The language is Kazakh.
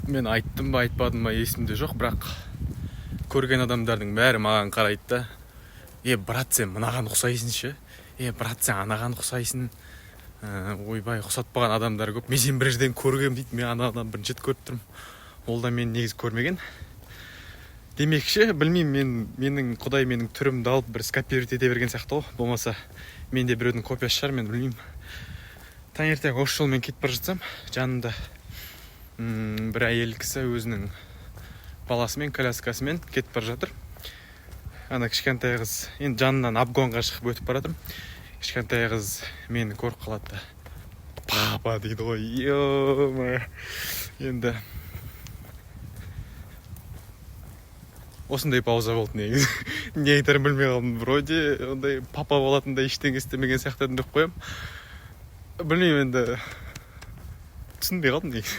Мен айттым ба айтпадым ба есімде жоқ, бірақ көрген адамдардың бәрі маған қарайды да, брат, сен мынаған ұқсайсың ше, брат, сен анаған ұқсайсың. Ойбай, ұқсатпаған адамдар көп. Мен сен бір жерден көргем дейді, мен анадан бірінші рет көріп тұрмын. Ол да мен негізі көрмеген. Демекші, білмеймін, менің құдай менің түрімді алып бір скопировать ете берген сияқты ғой. Болмаса менде біреудің копиясы шығар, мен білмеймін. Таңертең осы жолмен кетіп бара жатсам, жанымда бір әйел кісі өзінің баласымен, коляскасымен кетіп бара жатыр. Ана кішкентай қыз, енді жанынан обгонға шығып өтіп бара жатырмын. Кішкентай қыз мені көріп қалады. Папа дейді ғой. Йо-ма. Енді осындай пауза болды негізі. Не айтарым білмей қалдым. Вроде ондай папа болатындай ештеңе істемеген сияқты деп қоям. Білмеймін, енді түсінбей қалдым негізі.